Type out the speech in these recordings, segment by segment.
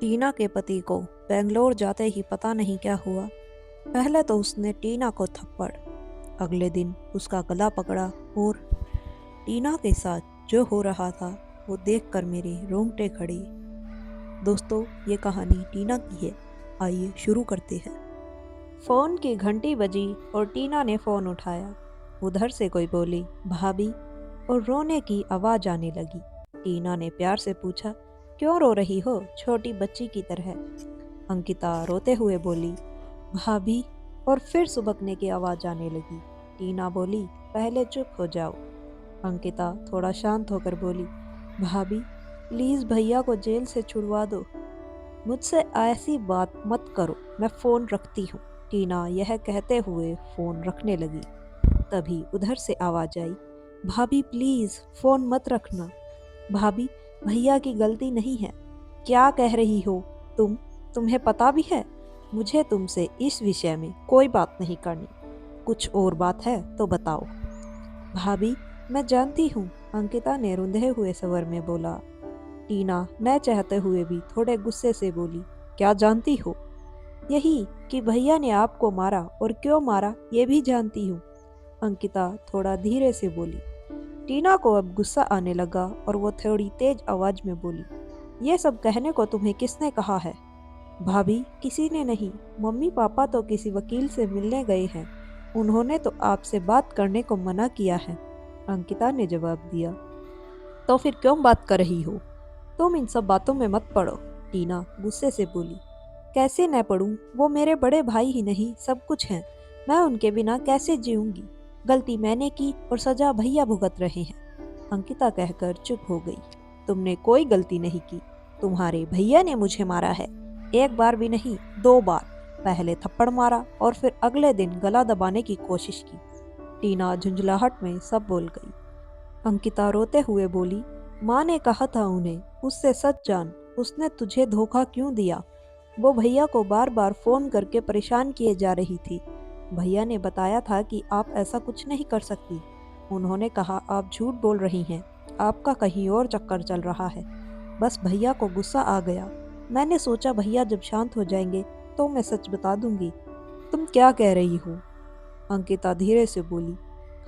टीना के पति को बेंगलोर जाते ही पता नहीं क्या हुआ। पहले तो उसने टीना को थप्पड़, अगले दिन उसका गला पकड़ा और टीना के साथ जो हो रहा था वो देखकर मेरे रोंगटे खड़े। दोस्तों, ये कहानी टीना की है। आइए शुरू करते हैं। फोन की घंटी बजी और टीना ने फोन उठाया। उधर से कोई बोली, भाभी, और रोने की आवाज आने लगी। टीना ने प्यार से पूछा, क्यों रो रही हो छोटी बच्ची की तरह? अंकिता रोते हुए बोली, भाभी, और फिर सुबकने की आवाज आने लगी। टीना बोली, पहले चुप हो जाओ। अंकिता थोड़ा शांत होकर बोली, भाभी, प्लीज भैया को जेल से छुड़वा दो। मुझसे ऐसी बात मत करो, मैं फोन रखती हूँ। टीना यह कहते हुए फोन रखने लगी। तभी उधर से आवाज आई, भाभी प्लीज फोन मत रखना। भाभी, भैया की गलती नहीं है। क्या कह रही हो तुम? तुम्हें पता भी है मुझे तुमसे इस विषय में कोई बात नहीं करनी। कुछ और बात है तो बताओ। भाभी, मैं जानती हूँ, अंकिता ने रुंधे हुए स्वर में बोला। टीना न चाहते हुए भी थोड़े गुस्से से बोली, क्या जानती हो? यही कि भैया ने आपको मारा, और क्यों मारा ये भी जानती हूँ। अंकिता थोड़ा धीरे से बोली। टीना को अब गुस्सा आने लगा और वो थोड़ी तेज आवाज में बोली, ये सब कहने को तुम्हें किसने कहा है? भाभी, किसी ने नहीं। मम्मी पापा तो किसी वकील से मिलने गए हैं। उन्होंने तो आपसे बात करने को मना किया है। अंकिता ने जवाब दिया। तो फिर क्यों बात कर रही हो? तुम इन सब बातों में मत पड़ो। टीना गुस्से से बोली। कैसे न पढ़ूं? वो मेरे बड़े भाई ही नहीं सब कुछ हैं। मैं उनके बिना कैसे जीऊंगी? गलती मैंने की और सजा भैया भुगत रहे हैं। अंकिता कहकर चुप हो गई। तुमने कोई गलती नहीं की। तुम्हारे भैया ने मुझे मारा है। एक बार भी नहीं, 2 बार। पहले थप्पड़ मारा और फिर अगले दिन गला दबाने की कोशिश की। टीना झुंझलाहट में सब बोल गई। अंकिता रोते हुए बोली, माँ ने कहा था उन्हें उससे सच जान। उसने तुझे धोखा क्यों दिया? वो भैया को बार बार फोन करके परेशान किए जा रही थी। भैया ने बताया था कि आप ऐसा कुछ नहीं कर सकती। उन्होंने कहा आप झूठ बोल रही हैं, आपका कहीं और चक्कर चल रहा है। बस भैया को गुस्सा आ गया। मैंने सोचा भैया जब शांत हो जाएंगे तो मैं सच बता दूंगी। तुम क्या कह रही हो? अंकिता धीरे से बोली,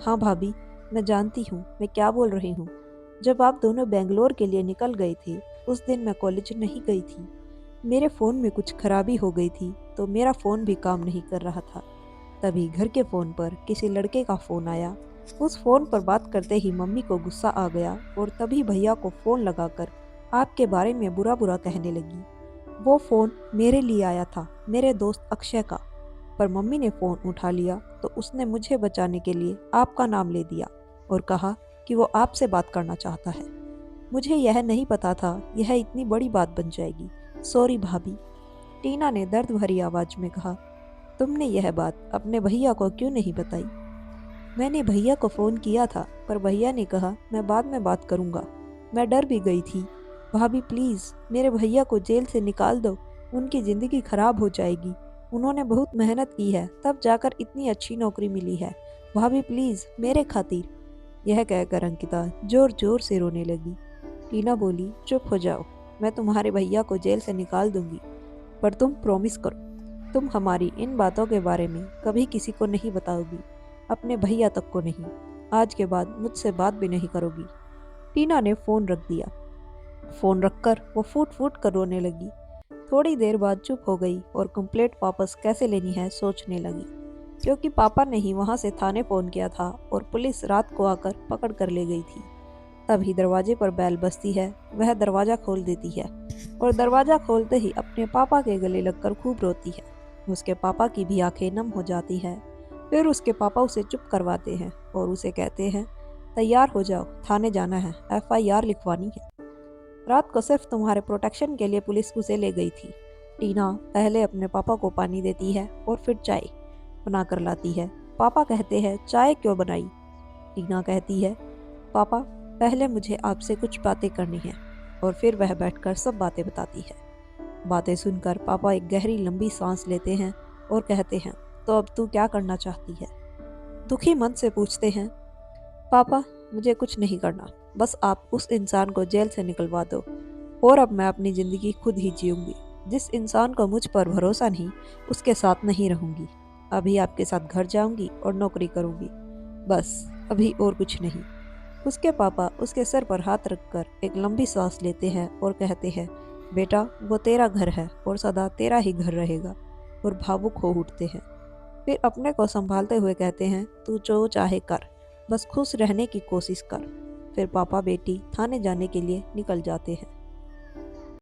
हाँ भाभी, मैं जानती हूँ मैं क्या बोल रही हूँ। जब आप दोनों बेंगलोर के लिए निकल गए थे, उस दिन मैं कॉलेज नहीं गई थी। मेरे फ़ोन में कुछ खराबी हो गई थी तो मेरा फ़ोन भी काम नहीं कर रहा था। तभी घर के फ़ोन पर किसी लड़के का फ़ोन आया। उस फ़ोन पर बात करते ही मम्मी को गुस्सा आ गया और तभी भैया को फ़ोन लगाकर आपके बारे में बुरा बुरा कहने लगी। वो फ़ोन मेरे लिए आया था, मेरे दोस्त अक्षय का। पर मम्मी ने फ़ोन उठा लिया तो उसने मुझे बचाने के लिए आपका नाम ले दिया और कहा कि वो आपसे बात करना चाहता है। मुझे यह नहीं पता था यह इतनी बड़ी बात बन जाएगी। सॉरी भाभी। टीना ने दर्द भरी आवाज में कहा, तुमने यह बात अपने भैया को क्यों नहीं बताई? मैंने भैया को फ़ोन किया था पर भैया ने कहा मैं बाद में बात करूंगा। मैं डर भी गई थी। भाभी प्लीज़ मेरे भैया को जेल से निकाल दो, उनकी ज़िंदगी खराब हो जाएगी। उन्होंने बहुत मेहनत की है तब जाकर इतनी अच्छी नौकरी मिली है। भाभी प्लीज़ मेरे खातिर। यह कहकर अंकिता जोर जोर से रोने लगी। टीना बोली, चुप हो जाओ, मैं तुम्हारे भैया को जेल से निकाल दूंगी। पर तुम प्रॉमिस करो, तुम हमारी इन बातों के बारे में कभी किसी को नहीं बताओगी, अपने भैया तक को नहीं। आज के बाद मुझसे बात भी नहीं करोगी। टीना ने फ़ोन रख दिया। फ़ोन रखकर वो फूट फूट कर रोने लगी। थोड़ी देर बाद चुप हो गई और कंप्लेंट वापस कैसे लेनी है सोचने लगी, क्योंकि पापा ने ही वहाँ से थाने फ़ोन किया था और पुलिस रात को आकर पकड़ कर ले गई थी। तभी दरवाजे पर बैल बजती है। वह दरवाज़ा खोल देती है और दरवाज़ा खोलते ही अपने पापा के गले लगकर खूब रोती है। उसके पापा की भी आंखें नम हो जाती है। फिर उसके पापा उसे चुप करवाते हैं और उसे कहते हैं, तैयार हो जाओ, थाने जाना है, FIR लिखवानी है। रात को सिर्फ तुम्हारे प्रोटेक्शन के लिए पुलिस उसे ले गई थी। टीना पहले अपने पापा को पानी देती है और फिर चाय बना कर लाती है। पापा कहते हैं, चाय क्यों बनाई? टीना कहती है, पापा, पहले मुझे आपसे कुछ बातें करनी है। और फिर वह बैठकर सब बातें बताती है। बातें सुनकर पापा एक गहरी लंबी सांस लेते हैं और कहते हैं, तो अब तू क्या करना चाहती है? दुखी मन से पूछते हैं, पापा, मुझे कुछ नहीं करना, बस आप उस इंसान को जेल से निकलवा दो। और अब मैं अपनी ज़िंदगी खुद ही जीऊँगी। जिस इंसान को मुझ पर भरोसा नहीं, उसके साथ नहीं रहूँगी। अभी आपके साथ घर जाऊँगी और नौकरी करूँगी। बस, अभी और कुछ नहीं। उसके पापा उसके सर पर हाथ रखकर एक लंबी सांस लेते हैं और कहते हैं, बेटा वो तेरा घर है और सदा तेरा ही घर रहेगा। और भावुक हो उठते हैं। फिर अपने को संभालते हुए कहते हैं, तू जो चाहे कर, बस खुश रहने की कोशिश कर। फिर पापा बेटी थाने जाने के लिए निकल जाते हैं।